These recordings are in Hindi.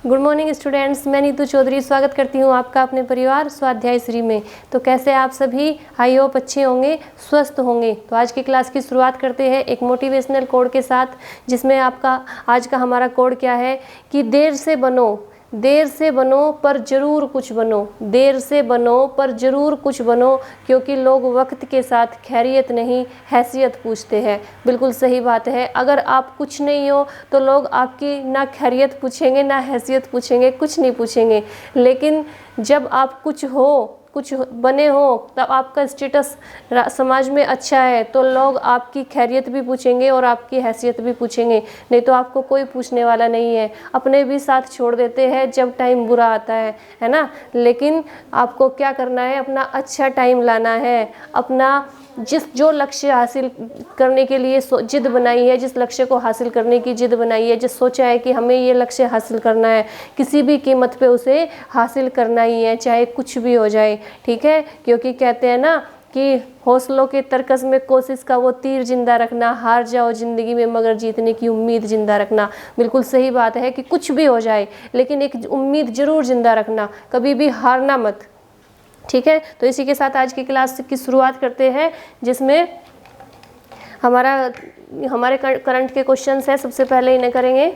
गुड मॉर्निंग स्टूडेंट्स, मैं नीतू चौधरी स्वागत करती हूँ आपका अपने परिवार स्वाध्याय श्री में। तो कैसे आप सभी? आई होप अच्छे होंगे, स्वस्थ होंगे। तो आज की क्लास की शुरुआत करते हैं एक मोटिवेशनल कोड के साथ, जिसमें आपका आज का हमारा कोड क्या है कि देर से बनो पर ज़रूर कुछ बनो, देर से बनो पर ज़रूर कुछ बनो, क्योंकि लोग वक्त के साथ खैरियत नहीं हैसियत पूछते हैं। बिल्कुल सही बात है। अगर आप कुछ नहीं हो तो लोग आपकी ना खैरियत पूछेंगे ना हैसियत पूछेंगे, कुछ नहीं पूछेंगे। लेकिन जब आप कुछ बने हो, तब आपका स्टेटस समाज में अच्छा है, तो लोग आपकी खैरियत भी पूछेंगे और आपकी हैसियत भी पूछेंगे। नहीं तो आपको कोई पूछने वाला नहीं है। अपने भी साथ छोड़ देते हैं जब टाइम बुरा आता है ना। लेकिन आपको क्या करना है? अपना अच्छा टाइम लाना है। अपना जो लक्ष्य हासिल करने के लिए जिद बनाई है, जिस लक्ष्य को हासिल करने की जिद बनाई है, जिस सोचा है कि हमें ये लक्ष्य हासिल करना है, किसी भी कीमत पे उसे हासिल करना ही है, चाहे कुछ भी हो जाए। ठीक है? क्योंकि कहते हैं ना कि हौसलों के तरकस में कोशिश का वो तीर जिंदा रखना, हार जाओ ज़िंदगी में मगर जीतने की उम्मीद जिंदा रखना। बिल्कुल सही बात है कि कुछ भी हो जाए लेकिन एक उम्मीद ज़रूर जिंदा रखना, कभी भी हारना मत। ठीक है? तो इसी के साथ आज की क्लास की शुरुआत करते हैं, जिसमें हमारे करंट के क्वेश्चंस है। सबसे पहले इन्हें करेंगे।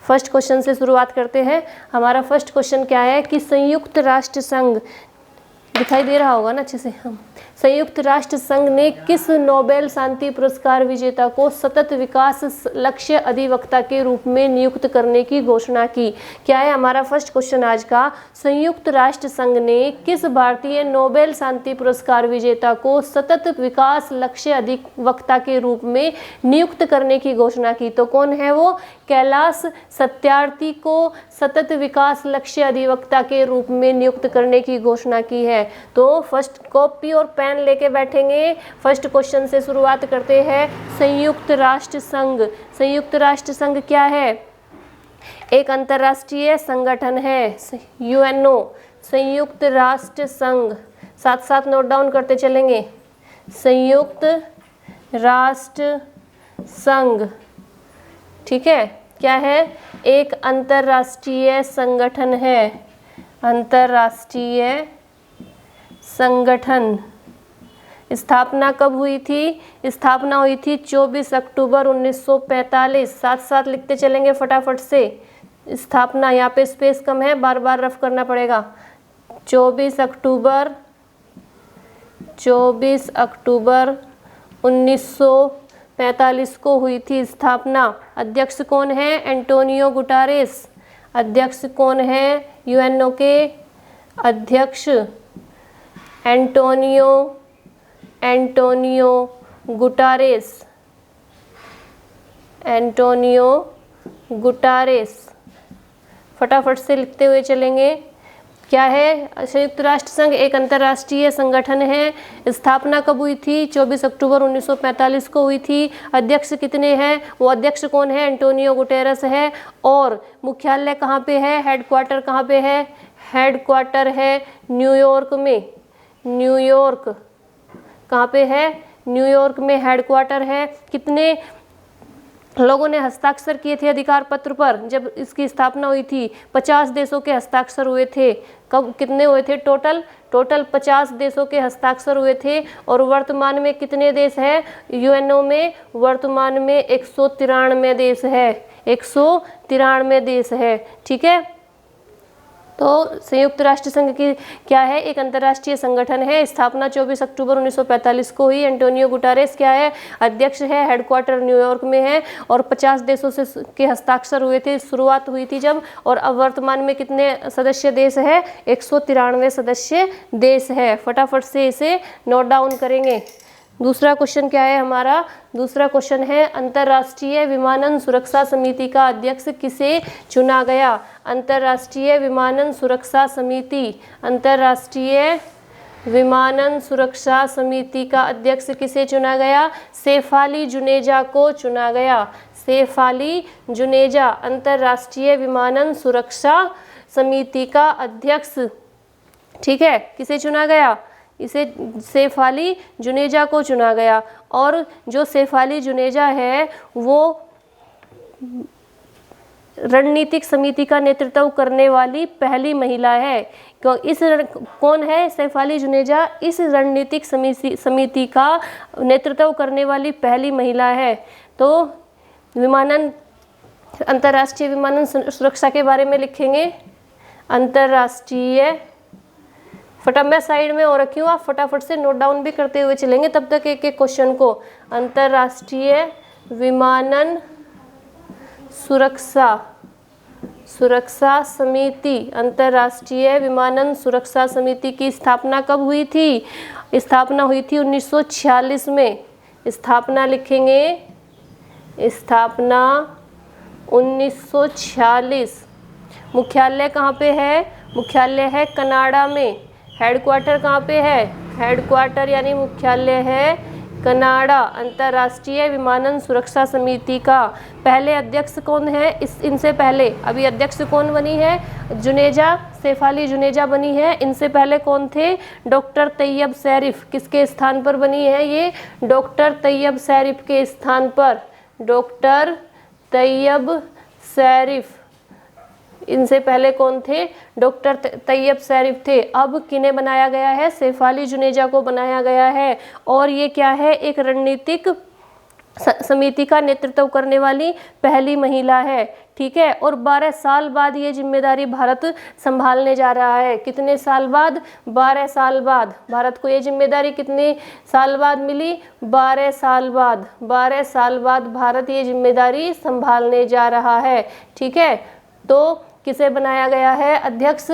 फर्स्ट क्वेश्चन से शुरुआत करते हैं। हमारा फर्स्ट क्वेश्चन क्या है कि संयुक्त राष्ट्र संघ, दिखाई दे रहा होगा ना अच्छे से, हम संयुक्त राष्ट्र संघ ने किस नोबेल शांति पुरस्कार विजेता को सतत विकास लक्ष्य अधिवक्ता के रूप में नियुक्त करने की घोषणा की? क्या है हमारा फर्स्ट क्वेश्चन आज का? संयुक्त राष्ट्र संघ ने किस भारतीय नोबेल शांति पुरस्कार विजेता को सतत विकास लक्ष्य अधिवक्ता के रूप में नियुक्त करने की घोषणा की? तो कौन है वो? कैलाश सत्यार्थी को सतत विकास लक्ष्य अधिवक्ता के रूप में नियुक्त करने की घोषणा की है। तो फर्स्ट कॉपी और पेन लेके बैठेंगे। फर्स्ट क्वेश्चन से शुरुआत करते हैं। संयुक्त राष्ट्र संघ, संयुक्त राष्ट्र संघ क्या है? एक अंतर्राष्ट्रीय संगठन है, यूएनओ, संयुक्त राष्ट्र संघ। साथ साथ नोट डाउन करते चलेंगे। संयुक्त राष्ट्र संघ, ठीक है? क्या है? एक अंतर्राष्ट्रीय संगठन है, अंतर्राष्ट्रीय संगठन। स्थापना कब हुई थी? स्थापना हुई थी 24 अक्टूबर 1945। साथ साथ लिखते चलेंगे फटाफट से। स्थापना, यहाँ पे स्पेस कम है, बार बार रफ करना पड़ेगा। 24 अक्टूबर 1945 को हुई थी स्थापना। अध्यक्ष कौन है? एंटोनियो गुटारेस। अध्यक्ष कौन है यूएनओ के? अध्यक्ष एंटोनियो गुटारेस, एंटोनियो गुटारेस। फटाफट से लिखते हुए चलेंगे। क्या है? संयुक्त राष्ट्र संघ एक अंतर्राष्ट्रीय संगठन है। स्थापना कब हुई थी? 24 अक्टूबर 1945 को हुई थी। अध्यक्ष कितने हैं? वो अध्यक्ष कौन है? एंटोनियो गुटेरस है। और मुख्यालय कहाँ पे है? हेडक्वार्टर कहाँ पे है? हेडक्वार्टर है न्यूयॉर्क में। न्यूयॉर्क कहाँ पे है? न्यूयॉर्क में हेडक्वार्टर है। कितने लोगों ने हस्ताक्षर किए थे अधिकार पत्र पर जब इसकी स्थापना हुई थी? 50 देशों के हस्ताक्षर हुए थे। कब कितने हुए थे? टोटल 50 देशों के हस्ताक्षर हुए थे। और वर्तमान में कितने देश है यूएनओ में? वर्तमान में 193 देश है, 193 देश है। ठीक है? तो संयुक्त राष्ट्र संघ की क्या है? एक अंतर्राष्ट्रीय संगठन है। स्थापना 24 अक्टूबर 1945 को हुई। एंटोनियो गुटारेस क्या है? अध्यक्ष है। हेडक्वार्टर न्यूयॉर्क में है। और 50 देशों से के हस्ताक्षर हुए थे, शुरुआत हुई थी जब। और अब वर्तमान में कितने सदस्य देश है? 193 सदस्य देश है। फटाफट से इसे नोट डाउन करेंगे। दूसरा क्वेश्चन क्या है हमारा? दूसरा क्वेश्चन है अंतर्राष्ट्रीय विमानन सुरक्षा समिति का अध्यक्ष किसे चुना गया? अंतर्राष्ट्रीय विमानन सुरक्षा समिति, अंतर्राष्ट्रीय विमानन सुरक्षा समिति का अध्यक्ष किसे चुना गया? शेफाली जुनेजा को चुना गया। शेफाली जुनेजा अंतर्राष्ट्रीय विमानन सुरक्षा समिति का अध्यक्ष। ठीक है? किसे चुना गया? इसे शेफाली जुनेजा को चुना गया। और जो शेफाली जुनेजा है वो रणनीतिक समिति का नेतृत्व करने वाली पहली महिला है। कौन है? शेफाली जुनेजा इस रणनीतिक समिति का नेतृत्व करने वाली पहली महिला है। तो विमानन, अंतर्राष्ट्रीय विमानन सुरक्षा के बारे में लिखेंगे। अंतर्राष्ट्रीय, मैं साइड में और रखी हूँ, आप फटाफट से नोट डाउन भी करते हुए चलेंगे तब तक एक एक क्वेश्चन को। अंतर्राष्ट्रीय विमानन सुरक्षा समिति, अंतर्राष्ट्रीय विमानन सुरक्षा समिति की स्थापना कब हुई थी? स्थापना हुई थी 1946 में। स्थापना लिखेंगे, स्थापना 1946। मुख्यालय कहाँ पे है? मुख्यालय है कनाडा में। हेडक्वार्टर कहाँ पे है? हेडक्वार्टर यानी मुख्यालय है कनाडा। अंतर्राष्ट्रीय विमानन सुरक्षा समिति का पहले अध्यक्ष कौन है? इनसे पहले अभी अध्यक्ष कौन बनी है? जुनेजा, शेफाली जुनेजा बनी है। इनसे पहले कौन थे? डॉक्टर तैयब शरीफ। किसके स्थान पर बनी है ये? डॉक्टर तैयब शरीफ के स्थान पर। डॉक्टर तैयब शरीफ, इनसे पहले कौन थे? डॉक्टर तैयब शरीफ थे। अब किन्हें बनाया गया है? शेफाली जुनेजा को बनाया गया है। और ये क्या है? एक रणनीतिक समिति का नेतृत्व करने वाली पहली महिला है। ठीक है। और 12 साल बाद ये जिम्मेदारी भारत संभालने जा रहा है। कितने साल बाद? 12 साल बाद। भारत को ये जिम्मेदारी कितने साल बाद मिली? 12 साल बाद। 12 साल बाद भारत ये जिम्मेदारी संभालने जा रहा है। ठीक है। तो किसे बनाया गया है? अध्यक्ष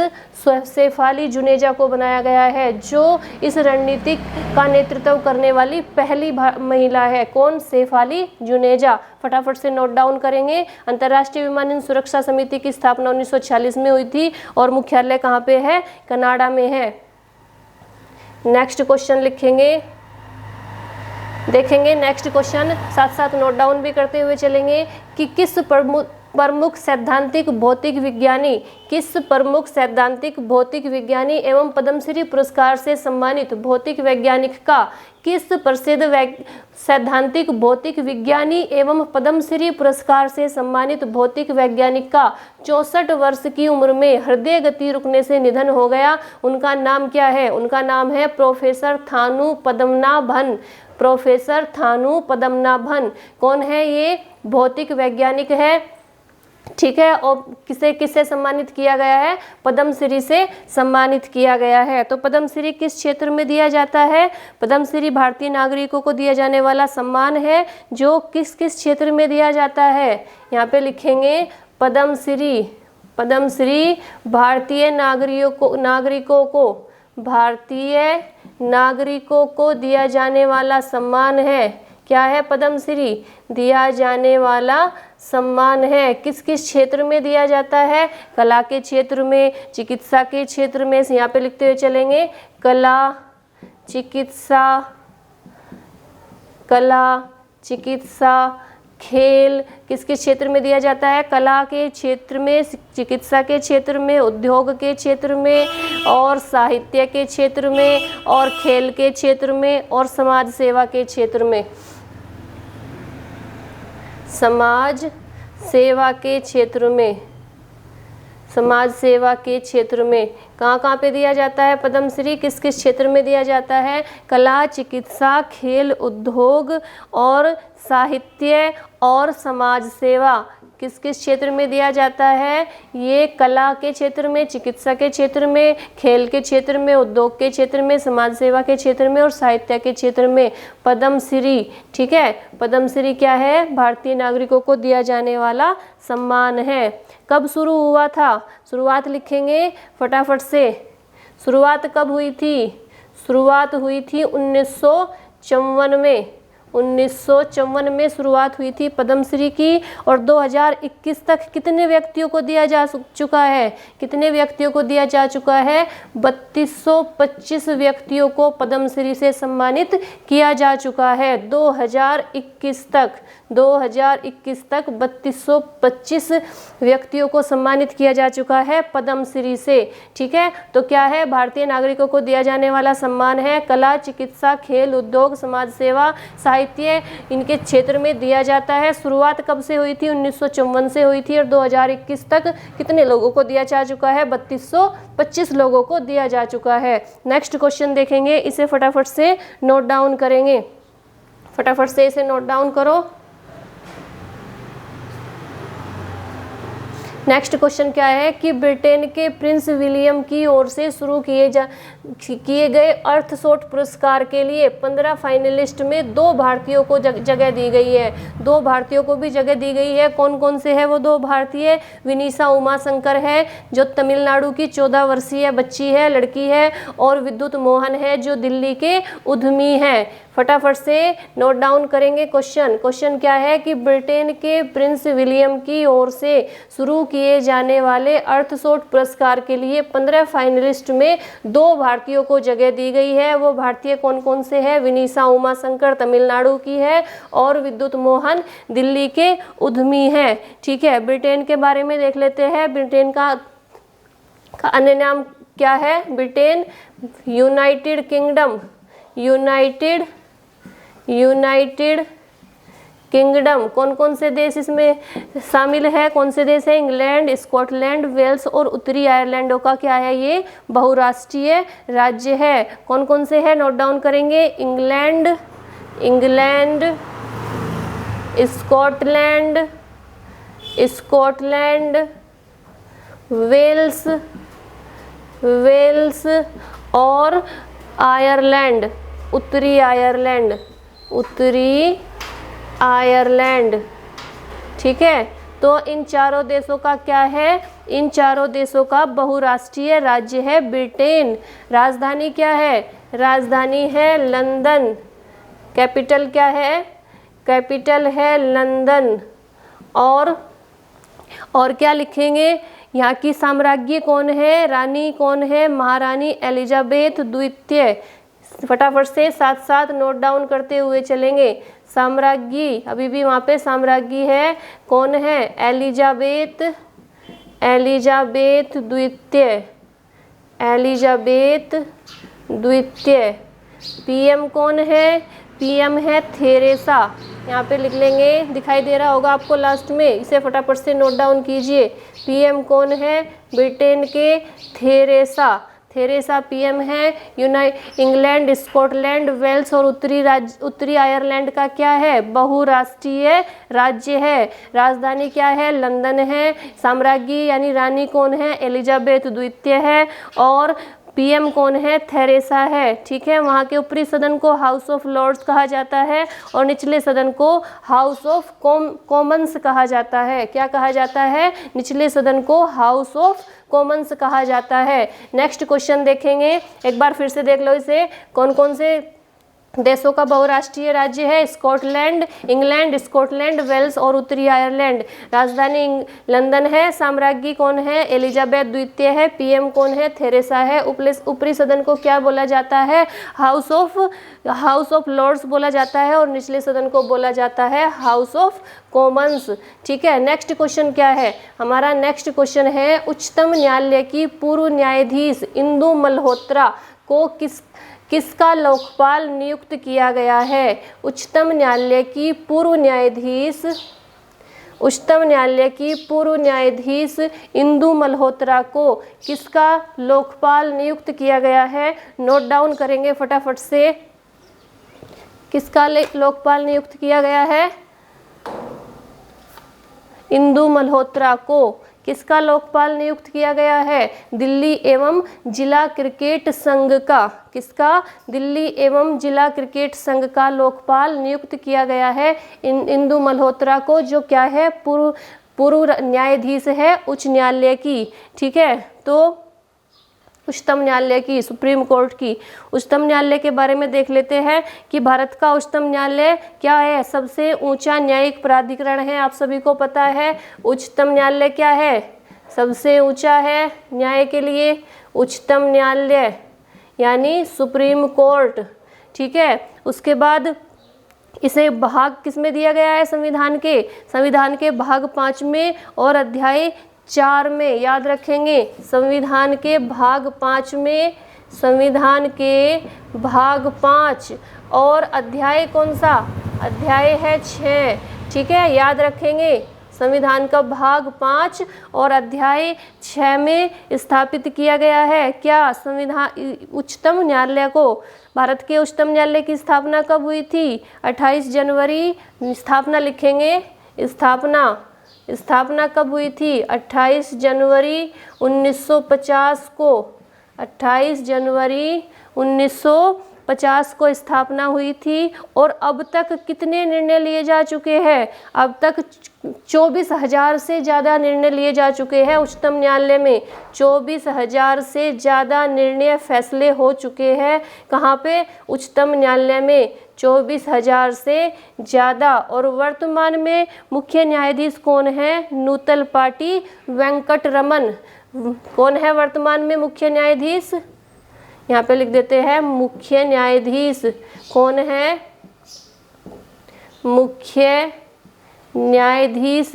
शेफाली जुनेजा को बनाया गया है, जो इस रणनीति का नेतृत्व करने वाली पहली महिला है। कौन? शेफाली जुनेजा। फटाफट से नोट डाउन करेंगे। अंतर्राष्ट्रीय विमानन सुरक्षा समिति की स्थापना 1946 में हुई थी और मुख्यालय कहाँ पे है? कनाडा में है। नेक्स्ट क्वेश्चन लिखेंगे, देखेंगे नेक्स्ट क्वेश्चन, साथ साथ नोट डाउन भी करते हुए चलेंगे कि किस प्रमुख सैद्धांतिक भौतिक विज्ञानी, किस प्रमुख सैद्धांतिक भौतिक विज्ञानी एवं पद्मश्री पुरस्कार से सम्मानित भौतिक वैज्ञानिक का, किस प्रसिद्ध सैद्धांतिक भौतिक विज्ञानी एवं पद्मश्री पुरस्कार से सम्मानित भौतिक वैज्ञानिक का 64 वर्ष की उम्र में हृदय गति रुकने से निधन हो गया? उनका नाम क्या है? उनका नाम है प्रोफेसर थानू पद्मनाभन। प्रोफेसर थानू पद्मनाभन कौन है? ये भौतिक वैज्ञानिक है। ठीक है। और किसे सम्मानित किया गया है? पद्मश्री से सम्मानित किया गया है। तो पद्मश्री किस क्षेत्र में दिया जाता है? पद्मश्री भारतीय नागरिकों को दिया जाने वाला सम्मान है, जो किस किस क्षेत्र में दिया जाता है? यहाँ पे लिखेंगे पद्मश्री। पद्मश्री भारतीय नागरिकों को दिया जाने वाला सम्मान है। क्या है? पद्मश्री दिया जाने वाला सम्मान है। किस किस क्षेत्र में दिया जाता है? कला के क्षेत्र में, चिकित्सा के क्षेत्र में। यहाँ पे लिखते हुए चलेंगे, कला, चिकित्सा, खेल। किस किस क्षेत्र में दिया जाता है? कला के क्षेत्र में, चिकित्सा के क्षेत्र में, उद्योग के क्षेत्र में, और साहित्य के क्षेत्र में, और खेल के क्षेत्र में, और समाज सेवा के क्षेत्र में। समाज सेवा के क्षेत्र में, समाज सेवा के क्षेत्र में कहाँ पे दिया जाता है पद्मश्री? किस किस क्षेत्र में दिया जाता है? कला, चिकित्सा, खेल, उद्योग और साहित्य और समाज सेवा। किस किस क्षेत्र में दिया जाता है? ये कला के क्षेत्र में, चिकित्सा के क्षेत्र में, खेल के क्षेत्र में, उद्योग के क्षेत्र में, समाज सेवा के क्षेत्र में और साहित्य के क्षेत्र में पद्मश्री। ठीक है। पद्मश्री क्या है? भारतीय नागरिकों को दिया जाने वाला सम्मान है। कब शुरू हुआ था? शुरुआत लिखेंगे फटाफट से। शुरुआत कब हुई थी? शुरुआत हुई थी 1954 में। 1954 में शुरुआत हुई थी पद्मश्री की। और 2021 तक कितने व्यक्तियों को दिया जा चुका है? कितने व्यक्तियों को दिया जा चुका है? 3225 व्यक्तियों को पद्मश्री से सम्मानित किया जा चुका है 2021 तक। 2021 तक 3225 व्यक्तियों को सम्मानित किया जा चुका है पद्म श्री से। ठीक है, तो क्या है, भारतीय नागरिकों को दिया जाने वाला सम्मान है कला, चिकित्सा, खेल, उद्योग, समाज सेवा, साहित्य, इनके क्षेत्र में दिया जाता है। शुरुआत कब से हुई थी? 1954 से हुई थी और 2021 तक कितने लोगों को दिया जा चुका है? 3225 लोगों को दिया जा चुका है। नेक्स्ट क्वेश्चन देखेंगे, इसे फटाफट से नोट डाउन करेंगे, फटाफट से इसे नोट डाउन करो। नेक्स्ट क्वेश्चन क्या है कि ब्रिटेन के प्रिंस विलियम की ओर से शुरू किए गए अर्थशॉट पुरस्कार के लिए 15 फाइनलिस्ट में 2 भारतीयों को जगह दी गई है। 2 भारतीयों को भी जगह दी गई है। कौन कौन से है वो 2 भारतीय? विनीशा उमाशंकर है जो तमिलनाडु की 14 वर्षीय बच्ची है, लड़की है, और विद्युत मोहन है जो दिल्ली के उद्यमी है। फटाफट से नोट डाउन करेंगे क्वेश्चन। क्वेश्चन क्या है कि ब्रिटेन के प्रिंस विलियम की ओर से शुरू किए जाने वाले अर्थशॉट पुरस्कार के लिए 15 फाइनलिस्ट में 2 भारतीयों को जगह दी गई है। वो भारतीय कौन कौन से हैं? विनीशा उमाशंकर तमिलनाडु की है और विद्युत मोहन दिल्ली के उद्यमी है। ठीक है, ब्रिटेन के बारे में देख लेते हैं। ब्रिटेन का अन्य नाम क्या है? Britain, United kingdom, United kingdom. कौन कौन से देश इसमें शामिल है? कौन से देश है? इंग्लैंड, स्कॉटलैंड, वेल्स और उत्तरी आयरलैंड का क्या है? ये बहुराष्ट्रीय राज्य है। कौन कौन से है? नोट डाउन करेंगे। इंग्लैंड, स्कॉटलैंड, वेल्स और आयरलैंड, उत्तरी आयरलैंड। ठीक है, तो इन चारों देशों का क्या है? इन चारों देशों का बहुराष्ट्रीय राज्य है ब्रिटेन। राजधानी क्या है? राजधानी है लंदन। कैपिटल क्या है? कैपिटल है लंदन। और क्या लिखेंगे? यहाँ की साम्राज्ञी कौन है? रानी कौन है? महारानी एलिजाबेथ द्वितीय। फटाफट से साथ साथ नोट डाउन करते हुए चलेंगे। साम्राज्ञी, अभी भी वहाँ पे साम्राज्ञी है, कौन है? एलिजाबेथ द्वितीय। पीएम कौन है? पीएम है थेरेसा। यहाँ पे लिख लेंगे, दिखाई दे रहा होगा आपको लास्ट में, इसे फटाफट से नोट डाउन कीजिए। पीएम कौन है? ब्रिटेन के थेरेसा पीएम है। इंग्लैंड, स्कॉटलैंड, वेल्स और उत्तरी आयरलैंड का क्या है? बहुराष्ट्रीय राज्य है। राजधानी क्या है? लंदन है। साम्राज्ञी यानी रानी कौन है? एलिजाबेथ द्वितीय है। और पीएम कौन है? थेरेसा है। ठीक है, वहाँ के ऊपरी सदन को हाउस ऑफ लॉर्ड्स कहा जाता है और निचले सदन को हाउस ऑफ कॉमन्स कहा जाता है। क्या कहा जाता है? निचले सदन को हाउस ऑफ कॉमन्स कहा जाता है। नेक्स्ट क्वेश्चन देखेंगे, एक बार फिर से देख लो इसे। कौन कौन से देशों का बहुराष्ट्रीय राज्य है? स्कॉटलैंड, इंग्लैंड, स्कॉटलैंड, वेल्स और उत्तरी आयरलैंड। राजधानी लंदन है। साम्राज्ञी कौन है? एलिजाबेथ द्वितीय है। पीएम कौन है? थेरेसा है। ऊपरी सदन को क्या बोला जाता है? हाउस ऑफ लॉर्ड्स बोला जाता है और निचले सदन को बोला जाता है हाउस ऑफ कॉमन्स। ठीक है, नेक्स्ट क्वेश्चन क्या है? हमारा नेक्स्ट क्वेश्चन है, उच्चतम न्यायालय की पूर्व न्यायाधीश इंदु मल्होत्रा को किसका लोकपाल नियुक्त किया गया है? उच्चतम न्यायालय की पूर्व न्यायाधीश इंदु मल्होत्रा को किसका लोकपाल नियुक्त किया गया है? नोट डाउन करेंगे फटाफट से। किसका लोकपाल नियुक्त किया गया है? इंदु मल्होत्रा को किसका लोकपाल नियुक्त किया गया है? दिल्ली एवं जिला क्रिकेट संघ का। किसका? दिल्ली एवं जिला क्रिकेट संघ का लोकपाल नियुक्त किया गया है इंदु मल्होत्रा को, जो क्या है? पूर्व न्यायाधीश है उच्च न्यायालय की। ठीक है, तो उच्चतम न्यायालय की, सुप्रीम कोर्ट की। उच्चतम न्यायालय के बारे में देख लेते हैं कि भारत का उच्चतम न्यायालय क्या है? सबसे ऊंचा न्यायिक प्राधिकरण है, आप सभी को पता है। उच्चतम न्यायालय क्या है? सबसे ऊंचा है न्याय के लिए। उच्चतम न्यायालय यानी सुप्रीम कोर्ट। ठीक है, उसके बाद इसे भाग किसमें दिया गया है? संविधान के भाग 5 में और अध्याय 4 में। याद रखेंगे, संविधान के भाग 5 में, संविधान के भाग 5 और अध्याय कौन सा? अध्याय है 6। ठीक है, याद रखेंगे, संविधान का भाग 5 और अध्याय 6 में स्थापित किया गया है क्या? संविधान उच्चतम न्यायालय को। भारत के उच्चतम न्यायालय की स्थापना कब हुई थी? 28 जनवरी। स्थापना लिखेंगे, स्थापना कब हुई थी? 28 जनवरी 1950 को। 28 जनवरी 1950 को स्थापना हुई थी। और अब तक कितने निर्णय लिए जा चुके हैं? अब तक 24,000 से ज़्यादा निर्णय लिए जा चुके हैं उच्चतम न्यायालय में। 24,000 से ज़्यादा निर्णय फैसले हो चुके हैं। कहाँ पे? उच्चतम न्यायालय में 24,000 से ज़्यादा। और वर्तमान में मुख्य न्यायाधीश कौन है? नूतल पाटी वेंकटरमन। कौन है वर्तमान में मुख्य न्यायाधीश? यहाँ पे लिख देते हैं मुख्य न्यायाधीश कौन है? मुख्य न्यायाधीश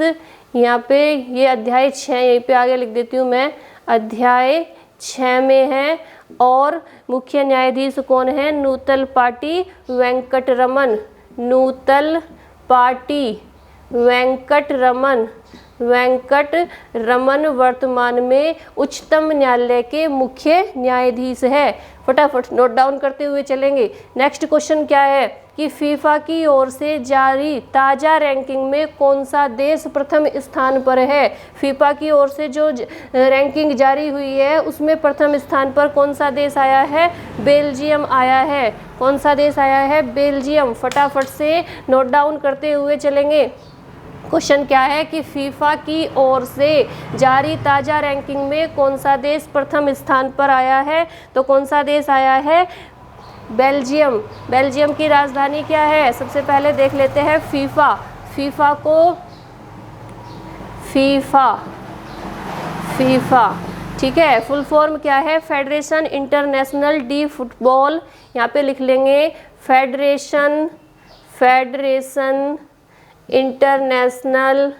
यहाँ पे ये अध्याय 6 यहीं पे आगे लिख देती हूँ मैं, अध्याय 6 में है। और मुख्य न्यायाधीश कौन है? नूतल पाटी वेंकटरमन। नूतल पाटी वेंकटरमन वर्तमान में उच्चतम न्यायालय के मुख्य न्यायाधीश है। फटाफट नोट डाउन करते हुए चलेंगे। नेक्स्ट क्वेश्चन क्या है कि फीफा की ओर से जारी ताज़ा रैंकिंग में कौन सा देश प्रथम स्थान पर है? फीफा की ओर से जो रैंकिंग जारी हुई है उसमें प्रथम स्थान पर कौन सा देश आया है? बेल्जियम आया है। कौन सा देश आया है? बेल्जियम। फटाफट से नोट डाउन करते हुए चलेंगे। क्वेश्चन क्या है कि फीफा की ओर से जारी ताज़ा रैंकिंग में कौन सा देश प्रथम स्थान पर आया है? तो कौन सा देश आया है? बेल्जियम। बेल्जियम की राजधानी क्या है? सबसे पहले देख लेते हैं फीफा ठीक है, फुल फॉर्म क्या है? Federation international D football. यहाँ पे लिख लेंगे फेडरेशन इंटरनेशनल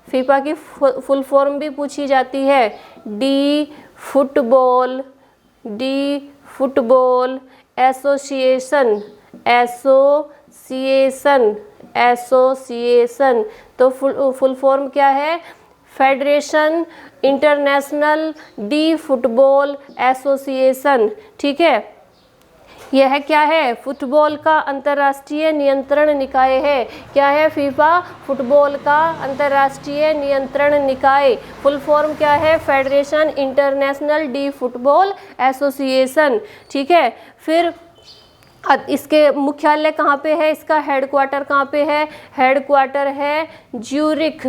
फीफा की फुल फॉर्म भी पूछी जाती है। D football association. तो फुल फॉर्म क्या है? Federation international D football association. ठीक है, यह क्या है? फुटबॉल का अंतर्राष्ट्रीय नियंत्रण निकाय है। क्या है? फीफा फुटबॉल का अंतर्राष्ट्रीय नियंत्रण निकाय। फुल फॉर्म क्या है? Federation international D football association. ठीक है, फिर इसके मुख्यालय कहाँ पे है? इसका हेडक्वार्टर कहाँ पे है? हेडक्वार्टर है ज्यूरिख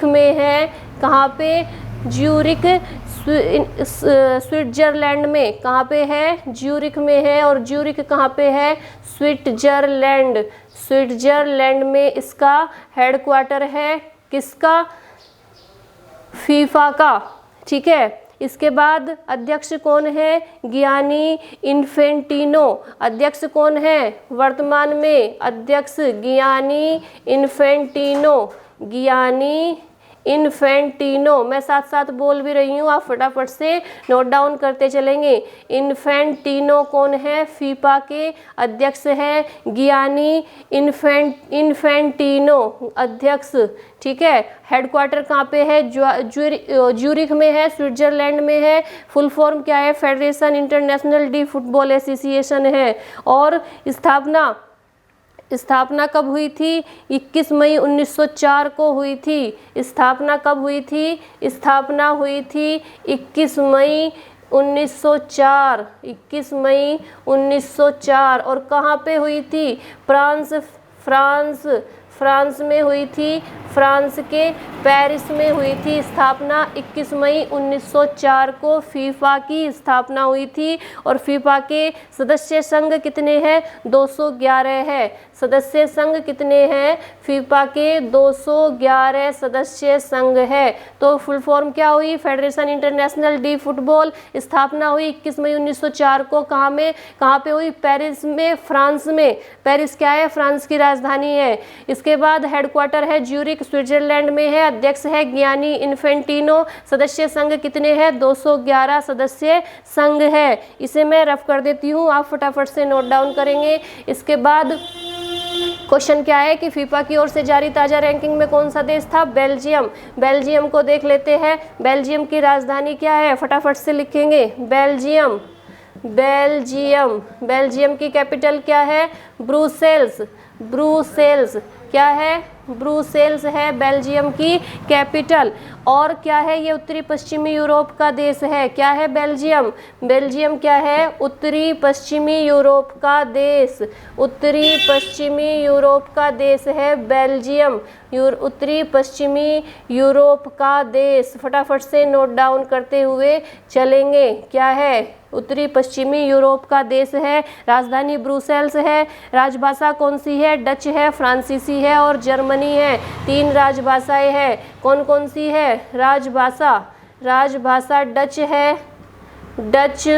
में है। कहाँ पे? ज्यूरिख स्विट्जरलैंड में। कहाँ पे है? ज्यूरिख में है। और ज्यूरिख कहाँ पे है? स्विट्जरलैंड में इसका हेडक्वार्टर है। किसका? फीफा का। ठीक है, इसके बाद अध्यक्ष कौन है? Gianni Infantino. अध्यक्ष कौन है वर्तमान में? अध्यक्ष गियानी इन्फेंटिनो। मैं साथ साथ बोल भी रही हूँ, आप फटाफट से नोट डाउन करते चलेंगे। इन्फेंटिनो कौन है? फीफा के अध्यक्ष है गियानी इन्फेंटिनो अध्यक्ष। ठीक है, हेडक्वार्टर कहाँ पे है? ज्यूरिख में है, स्विट्जरलैंड में है। फुल फॉर्म क्या है? Federation international D football association है। और स्थापना कब हुई थी? 21 मई 1904 को हुई थी। स्थापना कब हुई थी? स्थापना हुई थी 21 मई 1904। 21 मई 1904। और कहाँ पे हुई थी? फ्रांस में हुई थी, फ्रांस के पेरिस में हुई थी स्थापना। 21 मई 1904 को फीफा की स्थापना हुई थी। और फीफा के सदस्य संघ कितने हैं? 211 है। सदस्य संघ कितने हैं? फीफा के 211 सदस्य संघ है। तो फुल फॉर्म क्या हुई? Federation international D football. स्थापना हुई 21 मई 1904 को। कहाँ पे हुई? पेरिस में, फ्रांस में। पेरिस क्या है? फ्रांस की राजधानी है। इसके बाद हेडक्वार्टर है ज्यूरिख, स्विट्जरलैंड में है। अध्यक्ष है गियानी इन्फेंटिनो। सदस्य संघ कितने हैं? 211 सदस्य संघ है। इसे मैं रफ कर देती हूँ, आप फटाफट से नोट डाउन करेंगे। इसके बाद क्वेश्चन क्या है कि फीफा की ओर से जारी ताजा रैंकिंग में कौन सा देश था? बेल्जियम। बेल्जियम को देख लेते हैं। बेल्जियम की राजधानी क्या है? फटाफट से लिखेंगे, बेल्जियम। बेल्जियम। बेल्जियम की कैपिटल क्या है? ब्रुसेल्स। ब्रुसेल्स क्या है? ब्रुसेल्स है बेल्जियम की कैपिटल। और क्या है? ये उत्तरी पश्चिमी यूरोप का देश है। क्या है? बेल्जियम। बेल्जियम क्या है? उत्तरी पश्चिमी यूरोप का देश। उत्तरी पश्चिमी यूरोप का देश है बेल्जियम। उत्तरी पश्चिमी यूरोप का देश। फटाफट से नोट डाउन करते हुए चलेंगे। क्या है? उत्तरी पश्चिमी यूरोप का देश है। राजधानी ब्रुसेल्स है। राजभाषा कौन सी है? डच है, फ्रांसीसी है और जर्मनी है। 3 राजभाषाएं हैं। कौन कौन सी है राजभाषा? राजभाषा डच है, डच,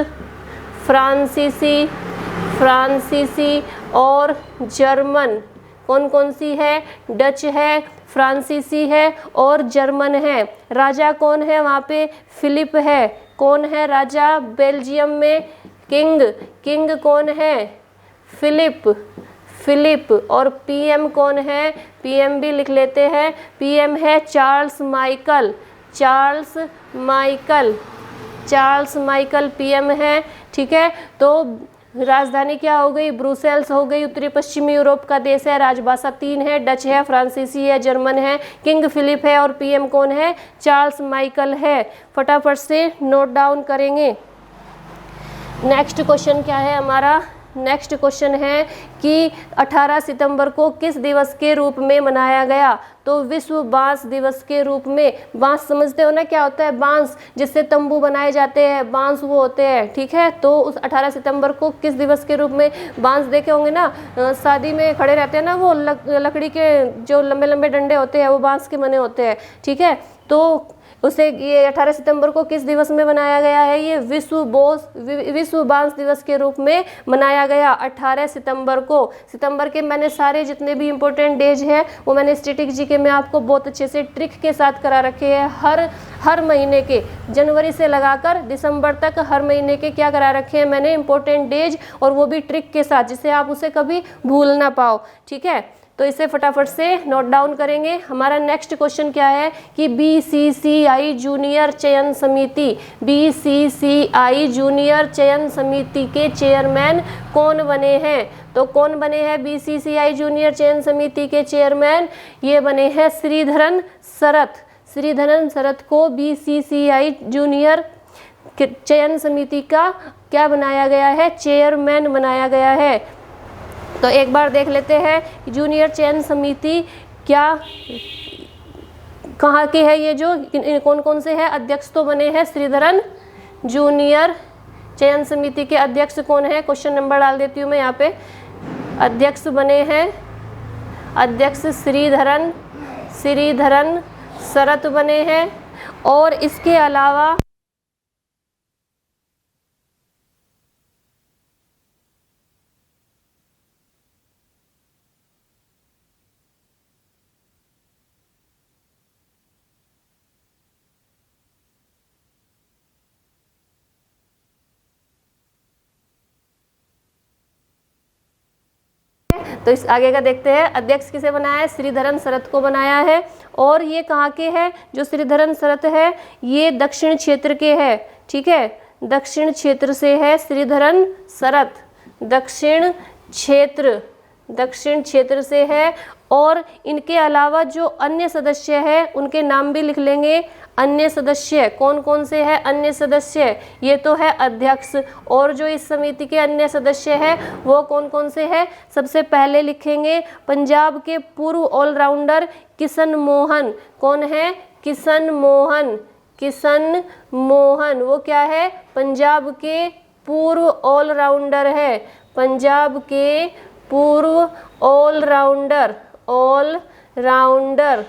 फ्रांसीसी और जर्मन। कौन कौन सी है? डच है, फ्रांसीसी है और जर्मन है। राजा कौन है वहाँ पे? फिलिप है। कौन है राजा बेल्जियम में? किंग कौन है? फिलिप। और पीएम कौन है? पीएम भी लिख लेते हैं। पीएम है चार्ल्स माइकल पीएम है। ठीक है, तो राजधानी क्या हो गई? ब्रुसेल्स हो गई। उत्तरी पश्चिमी यूरोप का देश है। राजभाषा 3 है, डच है, फ्रांसीसी है, जर्मन है। किंग फिलिप है और पीएम कौन है? चार्ल्स माइकल है। फटाफट से नोट डाउन करेंगे। नेक्स्ट क्वेश्चन क्या है हमारा? नेक्स्ट क्वेश्चन है कि 18 सितंबर को किस दिवस के रूप में मनाया गया? तो विश्व बांस दिवस के रूप में। बांस समझते हो ना क्या होता है? बांस जिससे तंबू बनाए जाते हैं, बांस वो होते हैं। ठीक है, तो उस 18 सितंबर को किस दिवस के रूप में? बांस देखे होंगे ना, शादी में खड़े रहते हैं ना, वो लकड़ी के जो लंबे लंबे डंडे होते हैं वो बांस के बने होते हैं। ठीक है, तो उसे ये 18 सितंबर को किस दिवस में मनाया गया है? ये विश्व बांस दिवस के रूप में मनाया गया 18 सितंबर को। सितंबर के मैंने सारे जितने भी इम्पोर्टेंट डेज हैं वो मैंने स्टैटिक जीके में आपको बहुत अच्छे से ट्रिक के साथ करा रखे हैं। हर महीने के, जनवरी से लगाकर दिसंबर तक हर महीने के क्या करा रखे हैं मैंने? इम्पोर्टेंट डेज, और वो भी ट्रिक के साथ, जिससे आप उसे कभी भूल ना पाओ। ठीक है, तो इसे फटाफट से नोट डाउन करेंगे। हमारा नेक्स्ट क्वेश्चन क्या है कि बीसीसीआई जूनियर चयन समिति, बीसीसीआई जूनियर चयन समिति के चेयरमैन कौन बने हैं? तो कौन बने हैं बीसीसीआई जूनियर चयन समिति के चेयरमैन? ये बने हैं श्रीधरन शरत। श्रीधरन शरत को बीसीसीआई जूनियर चयन समिति का क्या बनाया गया है? चेयरमैन बनाया गया है। तो एक बार देख लेते हैं जूनियर चयन समिति क्या कहाँ की है? ये जो कौन कौन से हैं अध्यक्ष तो बने हैं श्रीधरन। जूनियर चयन समिति के अध्यक्ष कौन है? क्वेश्चन नंबर डाल देती हूँ मैं यहाँ पे। अध्यक्ष बने हैं, अध्यक्ष श्रीधरन शरत बने हैं। और इसके अलावा तो इस आगे का देखते हैं। अध्यक्ष किसे बनाया है? श्रीधरन शरत को बनाया है। और ये कहाँ के हैं? जो श्रीधरन शरत है ये दक्षिण क्षेत्र के हैं। ठीक है, दक्षिण क्षेत्र से है श्रीधरन शरत। दक्षिण क्षेत्र दक्षिण क्षेत्र से है। और इनके अलावा जो अन्य सदस्य है उनके नाम भी लिख लेंगे। अन्य सदस्य कौन कौन से हैं? अन्य सदस्य ये तो है अध्यक्ष, और जो इस समिति के अन्य सदस्य हैं वो कौन कौन से हैं? सबसे पहले लिखेंगे पंजाब के पूर्व ऑलराउंडर किशन मोहन। कौन है? किशन मोहन। किशन मोहन वो क्या है? पंजाब के पूर्व ऑलराउंडर है। पंजाब के पूर्व ऑलराउंडर। ऑलराउंडर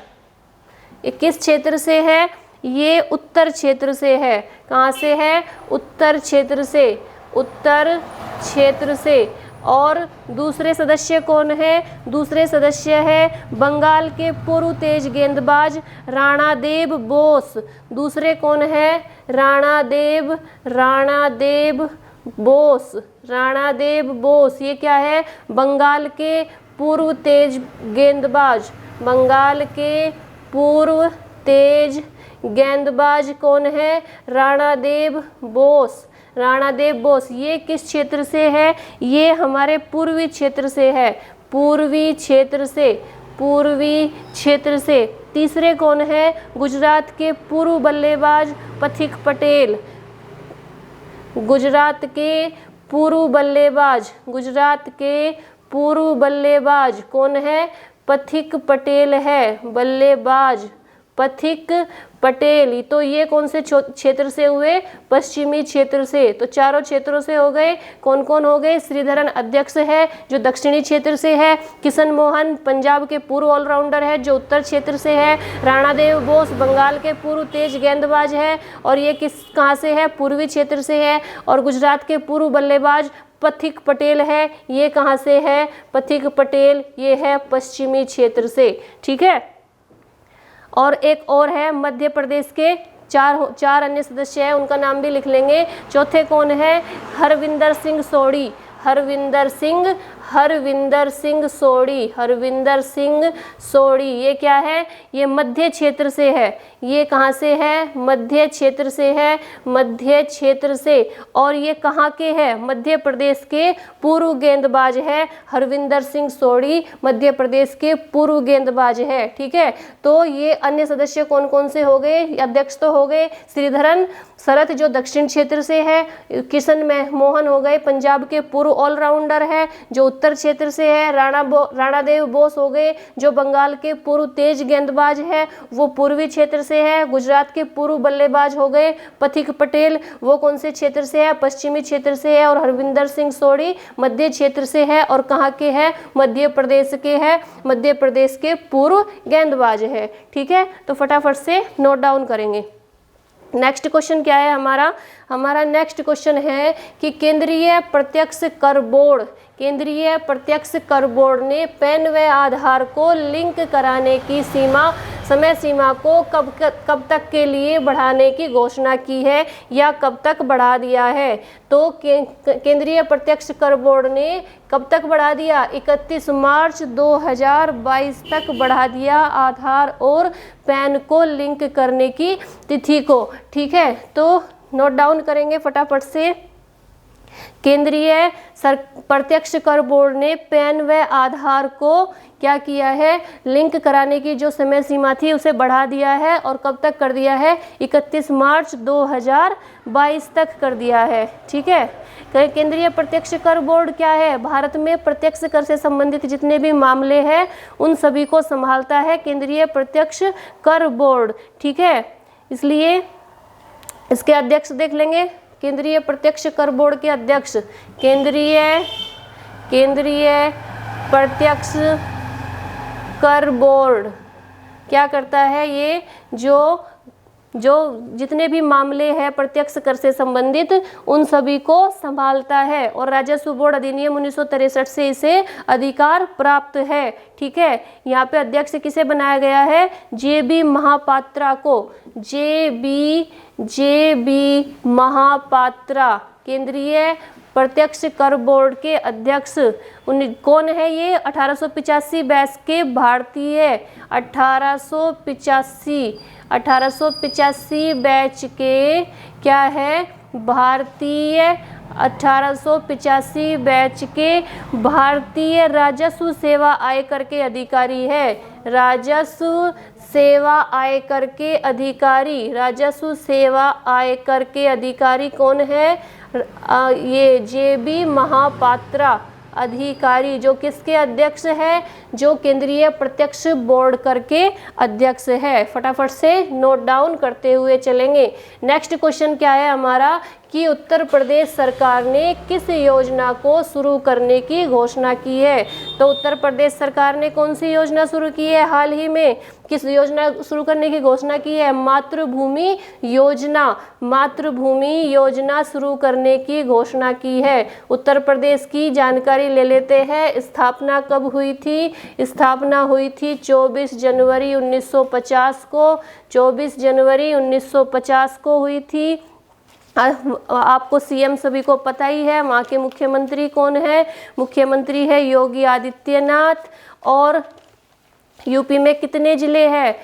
ये किस क्षेत्र से है? ये उत्तर क्षेत्र से है। कहाँ से है? उत्तर क्षेत्र से। उत्तर क्षेत्र से। और दूसरे सदस्य कौन है? दूसरे सदस्य है बंगाल के पूर्व तेज गेंदबाज राणादेव बोस। दूसरे कौन है? राणादेव बोस। राणादेव बोस ये क्या है? बंगाल के पूर्व तेज गेंदबाज। बंगाल के पूर्व तेज गेंदबाज कौन है? राणादेव बोस। राणादेव बोस ये किस क्षेत्र से है? ये हमारे पूर्वी क्षेत्र से है। पूर्वी क्षेत्र से। पूर्वी क्षेत्र से। तीसरे कौन है? गुजरात के पूर्व बल्लेबाज पथिक पटेल। गुजरात के पूर्व बल्लेबाज। गुजरात के पूर्व बल्लेबाज कौन है? पथिक पटेल है। बल्लेबाज पथिक पटेल। तो ये कौन से क्षेत्र से हुए? पश्चिमी क्षेत्र से। तो चारों क्षेत्रों से हो गए। कौन कौन हो गए? श्रीधरन अध्यक्ष है जो दक्षिणी क्षेत्र से है। किशन मोहन पंजाब के पूर्व ऑलराउंडर है जो उत्तर क्षेत्र से है। राणादेव बोस बंगाल के पूर्व तेज गेंदबाज है और ये कहाँ से है? पूर्वी क्षेत्र से है। और गुजरात के पूर्व बल्लेबाज पथिक पटेल है। ये कहाँ से है? पथिक पटेल ये है पश्चिमी क्षेत्र से। ठीक है। और एक और है मध्य प्रदेश के चार अन्य सदस्य हैं, उनका नाम भी लिख लेंगे। चौथे कौन है? हरविंदर सिंह सोढ़ी। हरविंदर सिंह सोढ़ी। हरविंदर सिंह सोढ़ी ये क्या है? ये मध्य क्षेत्र से है। ये कहाँ से है? मध्य क्षेत्र से है। मध्य क्षेत्र से। और ये कहाँ के है? मध्य प्रदेश के पूर्व गेंदबाज है। हरविंदर सिंह सोढ़ी मध्य प्रदेश के पूर्व गेंदबाज है। ठीक है। तो ये अन्य सदस्य कौन कौन से हो गए? अध्यक्ष तो हो गए श्रीधरन शरत जो दक्षिण क्षेत्र से है। किशन मोहन हो गए पंजाब के पूर्व ऑलराउंडर है जो उत्तर क्षेत्र से है। राणादेव बोस हो गए जो बंगाल के पूर्व तेज गेंदबाज है, वो पूर्वी क्षेत्र से है। गुजरात के पूर्व बल्लेबाज हो गए पथिक पटेल, वो कौन से क्षेत्र से है? पश्चिमी क्षेत्र से है। और हरविंदर सिंह सोढ़ी मध्य क्षेत्र से है। और कहाँ के है? मध्य प्रदेश के है। मध्य प्रदेश के पूर्व गेंदबाज है। ठीक है। तो फटाफट से नोट डाउन करेंगे। नेक्स्ट क्वेश्चन क्या है हमारा नेक्स्ट क्वेश्चन है कि केंद्रीय प्रत्यक्ष कर बोर्ड ने पैन व आधार को लिंक कराने की समय सीमा को कब तक के लिए बढ़ाने की घोषणा की है या कब तक बढ़ा दिया है? तो केंद्रीय प्रत्यक्ष कर बोर्ड ने कब तक बढ़ा दिया? 31 मार्च 2022 तक बढ़ा दिया आधार और पैन को लिंक करने की तिथि को। ठीक है। तो नोट डाउन करेंगे फटाफट से। केंद्रीय प्रत्यक्ष कर बोर्ड ने पैन व आधार को क्या किया है? लिंक कराने की जो समय सीमा थी उसे बढ़ा दिया है। और कब तक कर दिया है? 31 मार्च 2022 तक कर दिया है। ठीक है। केंद्रीय प्रत्यक्ष कर बोर्ड क्या है? भारत में प्रत्यक्ष कर से संबंधित जितने भी मामले हैं उन सभी को संभालता है केंद्रीय प्रत्यक्ष कर बोर्ड। ठीक है। इसलिए इसके अध्यक्ष देख लेंगे। केंद्रीय प्रत्यक्ष कर बोर्ड के अध्यक्ष केंद्रीय प्रत्यक्ष कर बोर्ड क्या करता है? ये जो जितने भी मामले हैं प्रत्यक्ष कर से संबंधित उन सभी को संभालता है। और राजस्व बोर्ड अधिनियम 1963 से इसे अधिकार प्राप्त है। ठीक है। यहाँ पे अध्यक्ष किसे बनाया गया है? जे.बी. महापात्रा को। जे.बी. महापात्रा केंद्रीय प्रत्यक्ष कर बोर्ड के अध्यक्ष कौन है? ये 1885 बैच के भारतीय 1885 बैच के क्या है? भारतीय 1885 बैच के भारतीय राजस्व सेवा आयकर के अधिकारी है। राजस्व सेवा आयकर के अधिकारी, राजस्व सेवा आयकर के अधिकारी कौन है? ये JB महापात्रा अधिकारी, जो किसके अध्यक्ष है? जो केंद्रीय प्रत्यक्ष बोर्ड कर के अध्यक्ष है। फटाफट से नोट डाउन करते हुए चलेंगे। नेक्स्ट क्वेश्चन क्या है हमारा कि उत्तर प्रदेश सरकार ने किस योजना को शुरू करने की घोषणा की है? तो उत्तर प्रदेश सरकार ने कौन सी योजना शुरू की है हाल ही में? किस योजना शुरू करने की घोषणा की है? मातृभूमि योजना। मातृभूमि योजना शुरू करने की घोषणा की है। उत्तर प्रदेश की जानकारी ले लेते हैं। स्थापना कब हुई थी? स्थापना हुई थी 24 जनवरी 1950 को। 24 जनवरी 1950 को हुई थी। आपको CM सभी को पता ही है। वहाँ के मुख्यमंत्री कौन है? मुख्यमंत्री है योगी आदित्यनाथ। और यूपी में कितने जिले हैं?